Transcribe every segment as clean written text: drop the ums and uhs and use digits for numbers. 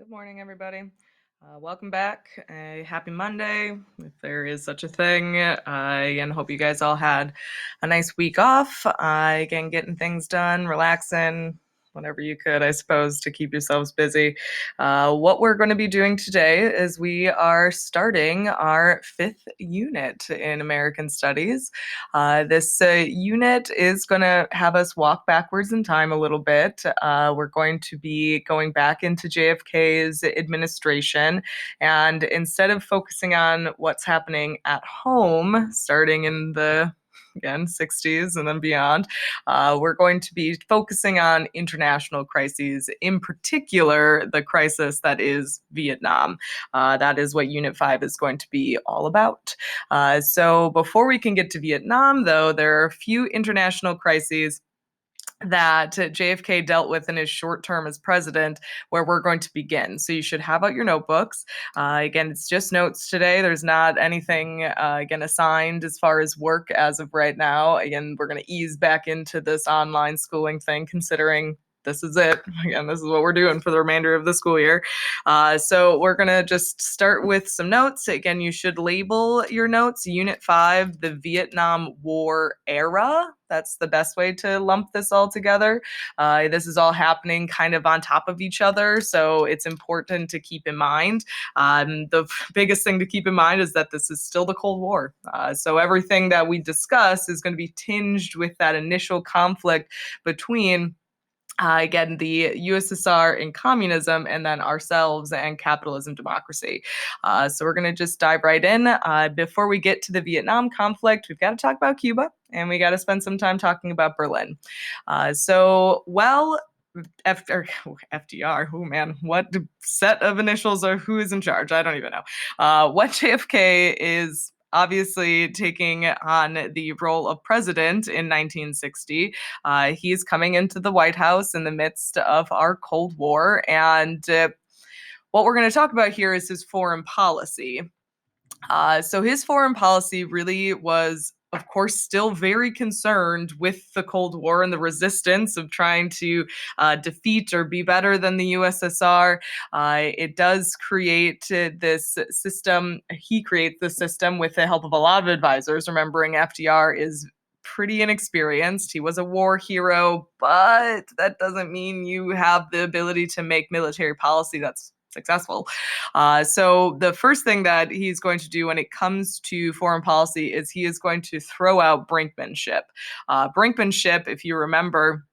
Good morning, everybody. Welcome back. Happy Monday, if there is such a thing. Again, hope you guys all had a nice week off. Again, getting things done, relaxing, whatever you could, I suppose, to keep yourselves busy. What we're going to be doing today is we are starting our fifth unit in American Studies. This unit is going to have us walk backwards in time a little bit. We're going to be going back into JFK's administration, and instead of focusing on what's happening at home, starting in the again 60s and then beyond, we're going to be focusing on international crises, in particular the crisis that is Vietnam. That is what Unit 5 is going to be all about. So before we can get to Vietnam, though, there are a few international crises that JFK dealt with in his short term as president, where we're going to begin. So you should have out your notebooks. Again, it's just notes today. There's not anything, again, assigned as far as work as of right now. Again, we're going to ease back into this online schooling thing, considering this is it. Again, this is what we're doing for the remainder of the school year. So we're going to just start with some notes. Again, you should label your notes Unit 5, the Vietnam War era. That's the best way to lump this all together. This is all happening kind of on top of each other, so it's important to keep in mind. The biggest thing to keep in mind is that this is still the Cold War. So everything that we discuss is going to be tinged with that initial conflict between again, the USSR and communism, and then ourselves and capitalism democracy. So we're going to just dive right in. Before we get to the Vietnam conflict, we've got to talk about Cuba, and we got to spend some time talking about Berlin. FDR, oh man, what set of initials are who is in charge? I don't even know. What JFK is obviously taking on the role of president in 1960. He's coming into the White House in the midst of our Cold War. And what we're going to talk about here is his foreign policy. So his foreign policy really was, of course, still very concerned with the Cold War and the resistance of trying to defeat or be better than the USSR. It does create this system. He creates the system with the help of a lot of advisors. Remembering FDR is pretty inexperienced. He was a war hero, but that doesn't mean you have the ability to make military policy that's successful. So the first thing that he's going to do when it comes to foreign policy is he is going to throw out brinkmanship. Brinkmanship, if you remember,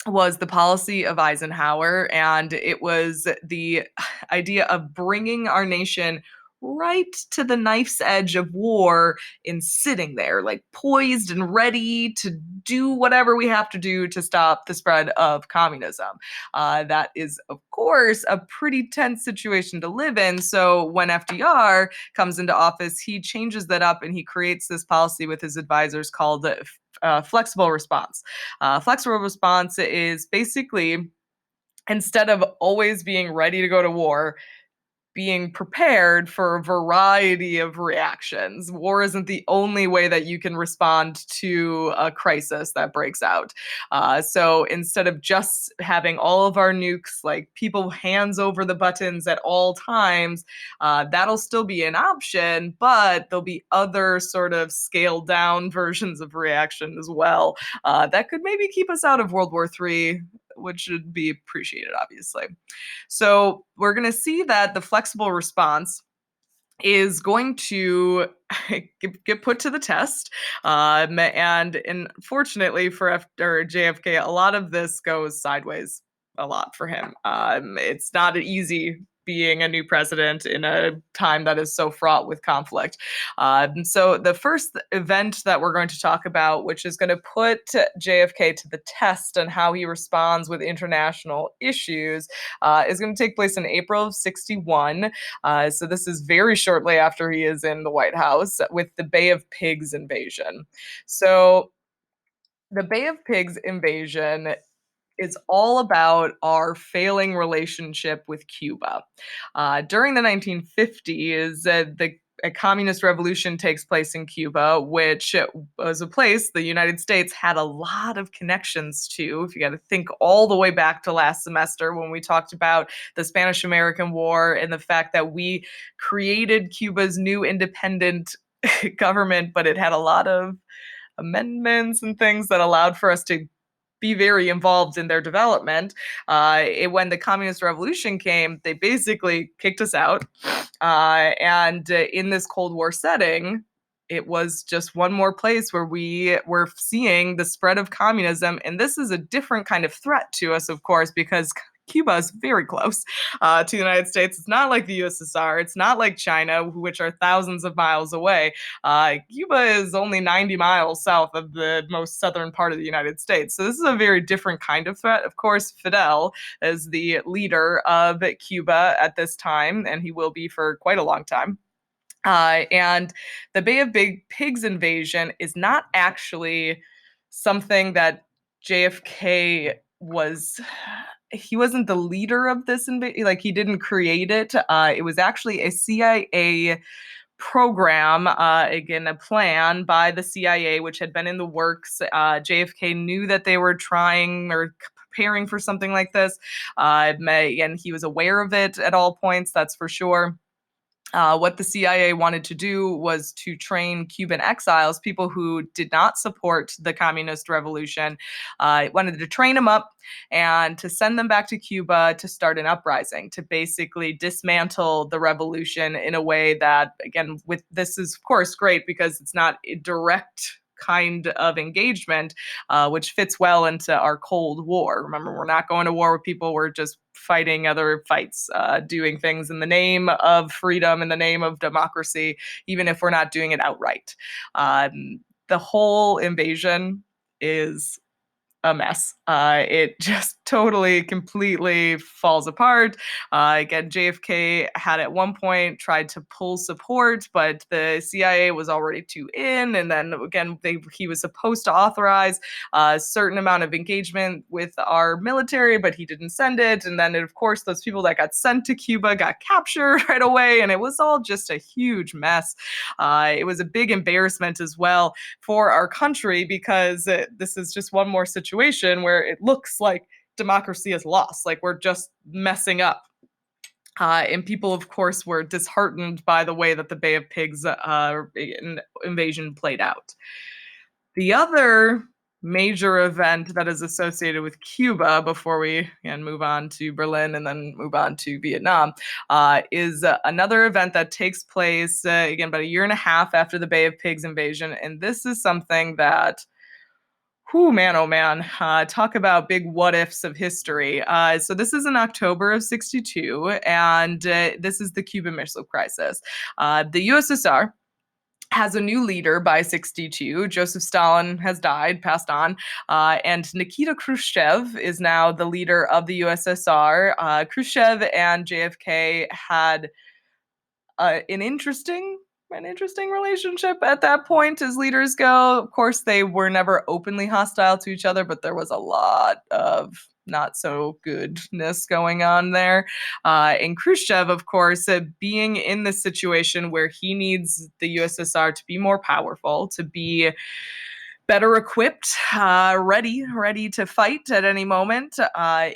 was the policy of Eisenhower, and it was the idea of bringing our nation right to the knife's edge of war and sitting there, like poised and ready to do whatever we have to do to stop the spread of communism. That is, of course, a pretty tense situation to live in. So when FDR comes into office, he changes that up and he creates this policy with his advisors called flexible response. Flexible response is basically, instead of always being ready to go to war, being prepared for a variety of reactions. War isn't the only way that you can respond to a crisis that breaks out. So instead of just having all of our nukes, like people hands over the buttons at all times, that'll still be an option, but there'll be other sort of scaled down versions of reaction as well that could maybe keep us out of World War III, which should be appreciated, obviously. So we're going to see that the flexible response is going to get put to the test. And unfortunately for JFK, a lot of this goes sideways a lot for him. It's not easy being a new president in a time that is so fraught with conflict. So the first event that we're going to talk about, which is going to put JFK to the test on how he responds with international issues, is going to take place in April of 61. So this is very shortly after he is in the White House with the Bay of Pigs invasion. So the Bay of Pigs invasion is all about our failing relationship with Cuba. During the 1950s, the a communist revolution takes place in Cuba, which was a place the United States had a lot of connections to. If you got to think all the way back to last semester when we talked about the Spanish American War and the fact that we created Cuba's new independent government, but it had a lot of amendments and things that allowed for us to be very involved in their development. When the communist revolution came, they basically kicked us out. And in this Cold War setting, it was just one more place where we were seeing the spread of communism. And this is a different kind of threat to us, of course, because Cuba is very close to the United States. It's not like the USSR. It's not like China, which are thousands of miles away. Cuba is only 90 miles south of the most southern part of the United States. So this is a very different kind of threat. Of course, Fidel is the leader of Cuba at this time, and he will be for quite a long time. And the Bay of Big Pigs invasion is not actually something that JFK was. He wasn't the leader of this invasion. Like, he didn't create it. It was actually a CIA program, again, a plan by the CIA, which had been in the works. JFK knew that they were trying or preparing for something like this. And he was aware of it at all points, that's for sure. What the CIA wanted to do was to train Cuban exiles, people who did not support the communist revolution. Wanted to train them up and to send them back to Cuba to start an uprising, to basically dismantle the revolution in a way that, again, with this is, of course, great because it's not a direct kind of engagement, which fits well into our Cold War. Remember, we're not going to war with people, we're just fighting other fights, doing things in the name of freedom, in the name of democracy, even if we're not doing it outright. The whole invasion is a mess. It just totally, completely falls apart. Again, JFK had at one point tried to pull support, but the CIA was already too in. And then again, he was supposed to authorize a certain amount of engagement with our military, but he didn't send it. And then, of course, those people that got sent to Cuba got captured right away. And it was all just a huge mess. It was a big embarrassment as well for our country because this is just one more situation where it looks like democracy is lost, like we're just messing up. And people, of course, were disheartened by the way that the Bay of Pigs invasion played out. The other major event that is associated with Cuba, before we move on to Berlin and then move on to Vietnam, is another event that takes place, again, about a year and a half after the Bay of Pigs invasion. And this is something that, whew, man, oh man, talk about big what ifs of history. So this is in October of 62, and this is the Cuban Missile Crisis. The USSR has a new leader by 62. Joseph Stalin has died, passed on, and Nikita Khrushchev is now the leader of the USSR. Khrushchev and JFK had an interesting relationship at that point as leaders go. Of course, they were never openly hostile to each other, but there was a lot of not so goodness going on there. And Khrushchev, of course, being in this situation where he needs the USSR to be more powerful, to be better equipped, ready to fight at any moment,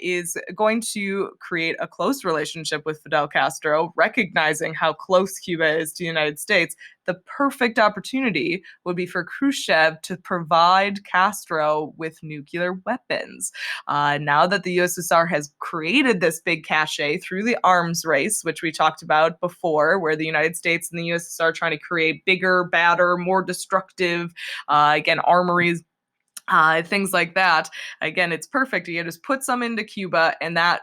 is going to create a close relationship with Fidel Castro, recognizing how close Cuba is to the United States. The perfect opportunity would be for Khrushchev to provide Castro with nuclear weapons. Now that the USSR has created this big cachet through the arms race, which we talked about before, where the United States and the USSR are trying to create bigger, badder, more destructive, again, armories, things like that. Again, it's perfect. You just put some into Cuba, and that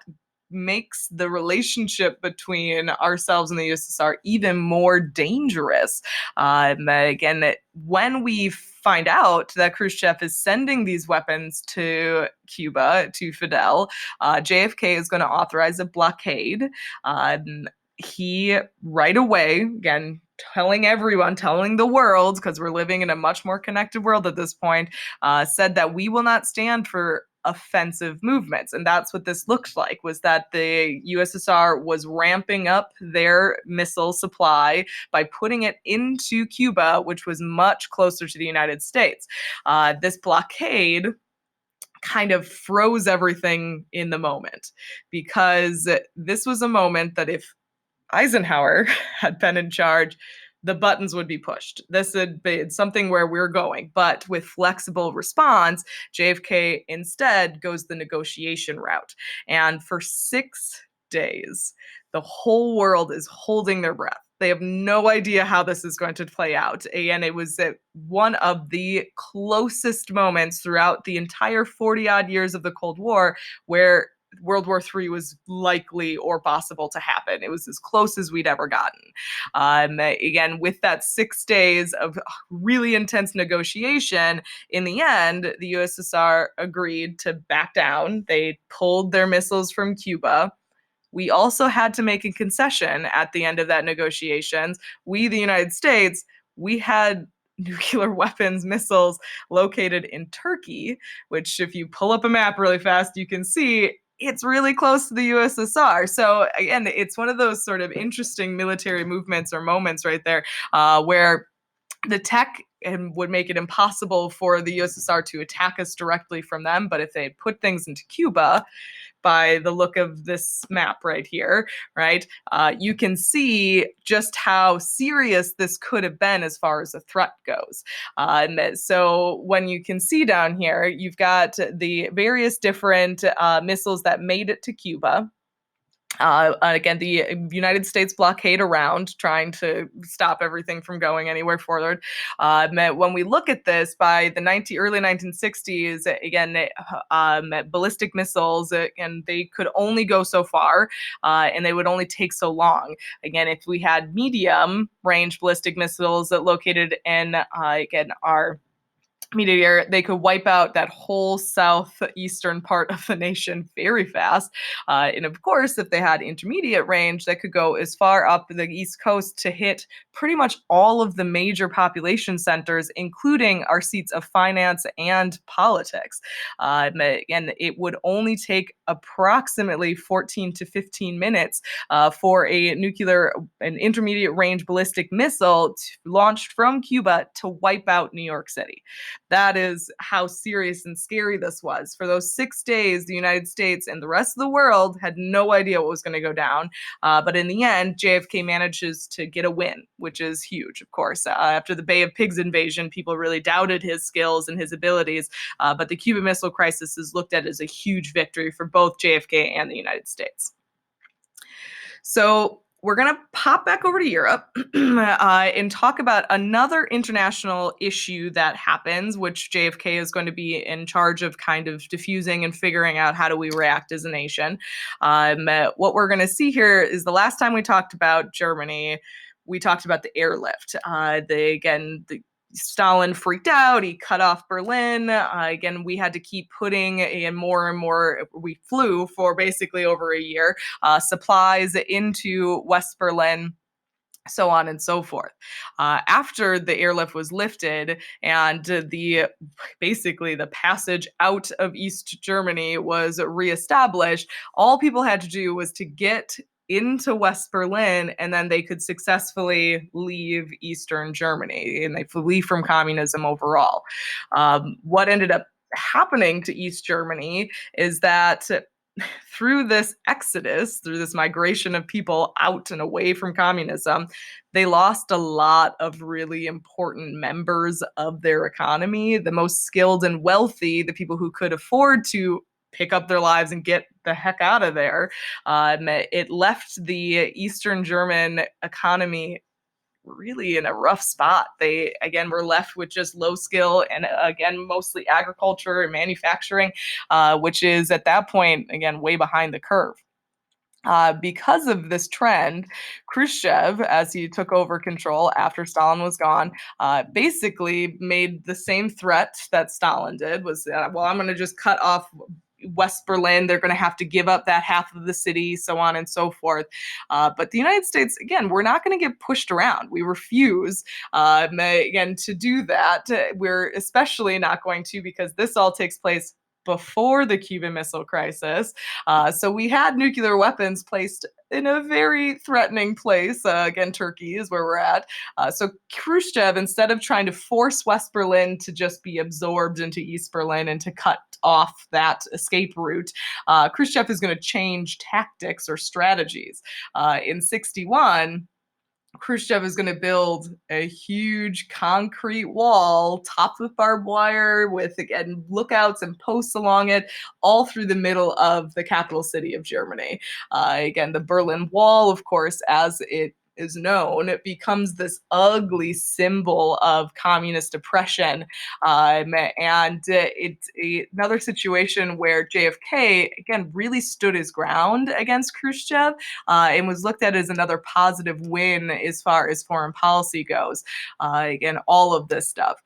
makes the relationship between ourselves and the USSR even more dangerous. Again, when we find out that Khrushchev is sending these weapons to Cuba, to Fidel, JFK is going to authorize a blockade. He right away, again, telling everyone, telling the world, because we're living in a much more connected world at this point, said that we will not stand for offensive movements. And that's what this looked like, was that the USSR was ramping up their missile supply by putting it into Cuba, which was much closer to the United States. This blockade kind of froze everything in the moment, because this was a moment that if Eisenhower had been in charge, the buttons would be pushed. This would be something where we're going. But with flexible response, JFK instead goes the negotiation route. And for 6 days, the whole world is holding their breath. They have no idea how this is going to play out. And it was one of the closest moments throughout the entire 40 odd years of the Cold War where World War III was likely or possible to happen. It was as close as we'd ever gotten. Again, with that 6 days of really intense negotiation, in the end, the USSR agreed to back down. They pulled their missiles from Cuba. We also had to make a concession at the end of that negotiations. We, the United States, we had nuclear weapons, missiles located in Turkey, which if you pull up a map really fast, you can see it's really close to the USSR. So again, it's one of those sort of interesting military movements or moments right there where the tech would make it impossible for the USSR to attack us directly from them. But if they had put things into Cuba, by the look of this map right here, right, you can see just how serious this could have been as far as a threat goes. And so when you can see down here, you've got the various different missiles that made it to Cuba. Again, the United States blockade around, trying to stop everything from going anywhere forward. When we look at this, by the early 1960s, again, ballistic missiles, and they could only go so far, and they would only take so long. Again, if we had medium range ballistic missiles located in, again, our meteor, they could wipe out that whole southeastern part of the nation very fast. And of course, if they had intermediate range, that could go as far up the East Coast to hit pretty much all of the major population centers, including our seats of finance and politics. And it would only take approximately 14 to 15 minutes for an intermediate range ballistic missile launched from Cuba to wipe out New York City. That is how serious and scary this was. For those 6 days, the United States and the rest of the world had no idea what was going to go down. But in the end, JFK manages to get a win, which is huge, of course. After the Bay of Pigs invasion, people really doubted his skills and his abilities. But the Cuban Missile Crisis is looked at as a huge victory for both JFK and the United States. So we're going to pop back over to Europe and talk about another international issue that happens, which JFK is going to be in charge of kind of diffusing and figuring out how do we react as a nation. What we're going to see here is the last time we talked about Germany, we talked about the airlift. Stalin freaked out. He cut off Berlin. Again, we had to keep putting in more and more. We flew for basically over a year, supplies into West Berlin, so on and so forth. After the airlift was lifted and basically the passage out of East Germany was reestablished, all people had to do was to get into West Berlin, and then they could successfully leave Eastern Germany, and they flee from communism overall. What ended up happening to East Germany is that through this exodus, through this migration of people out and away from communism, they lost a lot of really important members of their economy. The most skilled and wealthy, the people who could afford to pick up their lives and get the heck out of there. It left the Eastern German economy really in a rough spot. They, again, were left with just low skill and, again, mostly agriculture and manufacturing, which is at that point, again, way behind the curve. Because of this trend, Khrushchev, as he took over control after Stalin was gone, basically made the same threat that Stalin did, was, well, I'm going to just cut off West Berlin. They're going to have to give up that half of the city, so on and so forth. But the United States, again, we're not going to get pushed around. We refuse, again, to do that. We're especially not going to, because this all takes place before the Cuban Missile Crisis. So we had nuclear weapons placed in a very threatening place. Again, Turkey is where we're at. So Khrushchev, instead of trying to force West Berlin to just be absorbed into East Berlin and to cut off that escape route, Khrushchev is going to change tactics or strategies. In 61, Khrushchev is going to build a huge concrete wall topped with barbed wire with, again, lookouts and posts along it all through the middle of the capital city of Germany. Again, the Berlin Wall, of course, as it is known, it becomes this ugly symbol of communist oppression. And it's another situation where JFK, again, really stood his ground against Khrushchev and was looked at as another positive win as far as foreign policy goes. Again, all of this stuff.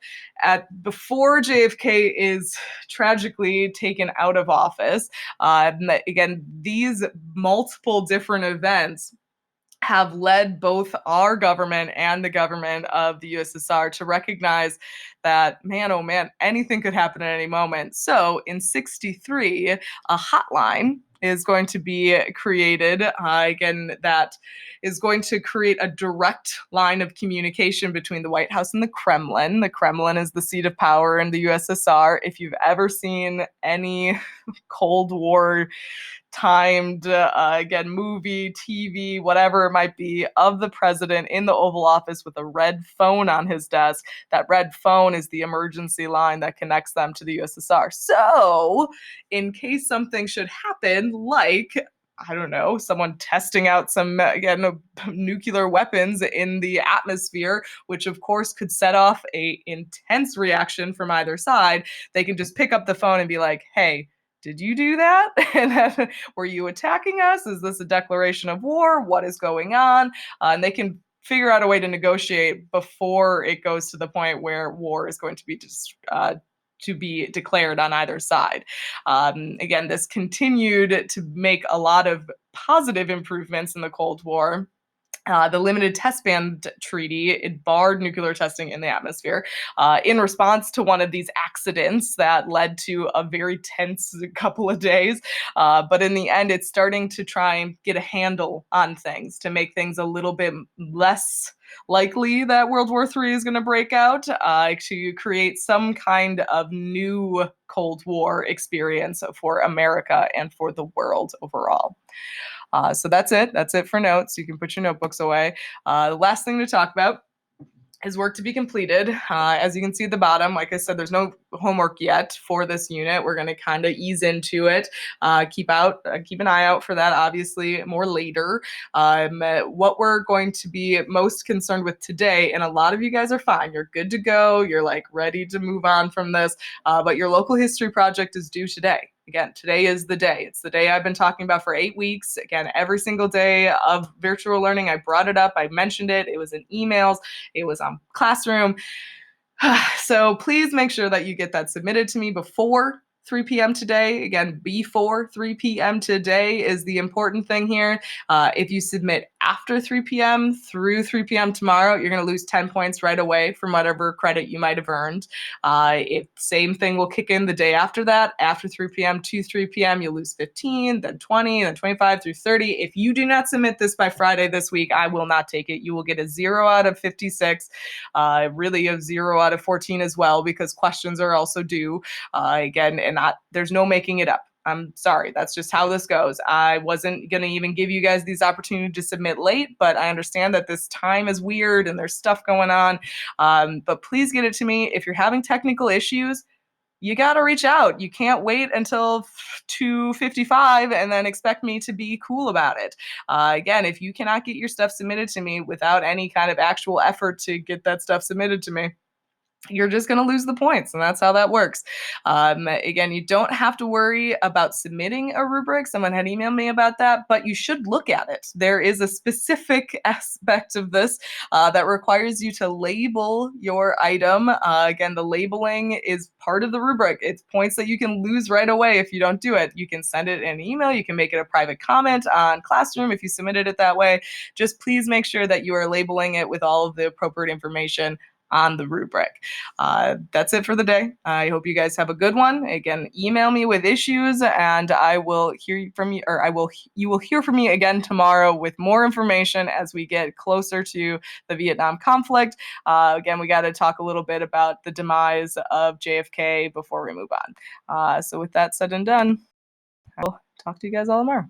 Before JFK is tragically taken out of office, again, these multiple different events have led both our government and the government of the USSR to recognize that, man, oh man, anything could happen at any moment. So in 63, a hotline is going to be created, again, that is going to create a direct line of communication between the White House and the Kremlin. The Kremlin is the seat of power in the USSR. If you've ever seen any Cold War timed, again, movie, TV, whatever it might be, of the president in the Oval Office with a red phone on his desk. That red phone is the emergency line that connects them to the USSR. So, in case something should happen, like, I don't know, someone testing out some, again, nuclear weapons in the atmosphere, which of course could set off a intense reaction from either side, they can just pick up the phone and be like, hey, did you do that? And then, were you attacking us? Is this a declaration of war? What is going on? And they can figure out a way to negotiate before it goes to the point where war is going to be declared on either side. Again, this continued to make a lot of positive improvements in the Cold War. The Limited Test Ban Treaty, it barred nuclear testing in the atmosphere in response to one of these accidents that led to a very tense couple of days. But in the end, it's starting to try and get a handle on things to make things a little bit less likely that World War III is going to break out, to create some kind of new Cold War experience for America and for the world overall. So that's it. That's it for notes. You can put your notebooks away. The last thing to talk about is work to be completed. As you can see at the bottom, like I said, there's no homework yet for this unit. We're going to kind of ease into it. Keep an eye out for that, obviously, more later. What we're going to be most concerned with today, and a lot of you guys are fine. You're good to go. You're like ready to move on from this. But your local history project is due today. Again, today is the day. It's the day I've been talking about for 8 weeks. Again, every single day of virtual learning, I brought it up. I mentioned it. It was in emails. It was on Classroom. So please make sure that you get that submitted to me before 3 p.m. today. Again, before 3 p.m. today is the important thing here. If you submit after 3 p.m. through 3 p.m. tomorrow, you're going to lose 10 points right away from whatever credit you might have earned. Same thing will kick in the day after that. After 3 p.m. to 3 p.m., you'll lose 15, then 20, then 25 through 30. If you do not submit this by Friday this week, I will not take it. You will get a 0 out of 56, really a 0 out of 14 as well, because questions are also due. Again, and there's no making it up. I'm sorry. That's just how this goes. I wasn't going to even give you guys these opportunities to submit late, but I understand that this time is weird and there's stuff going on. But please get it to me. If you're having technical issues, you got to reach out. You can't wait until 2:55 and then expect me to be cool about it. Again, if you cannot get your stuff submitted to me without any kind of actual effort to get that stuff submitted to me, you're just going to lose the points, and that's how that works. Again, you don't have to worry about submitting a rubric. Someone had emailed me about that, but you should look at it. There is a specific aspect of this that requires you to label your item. Again, the labeling is part of the rubric. It's points that you can lose right away if you don't do it. You can send it in an email. You can make it a private comment on Classroom if you submitted it that way. Just please make sure that you are labeling it with all of the appropriate information. on the rubric. That's it for the day. I hope you guys have a good one. Again, email me with issues, and I will hear from you, or you will hear from me again tomorrow with more information as we get closer to the Vietnam conflict. Again, we got to talk a little bit about the demise of JFK before we move on. So with that said and done, I will talk to you guys all tomorrow.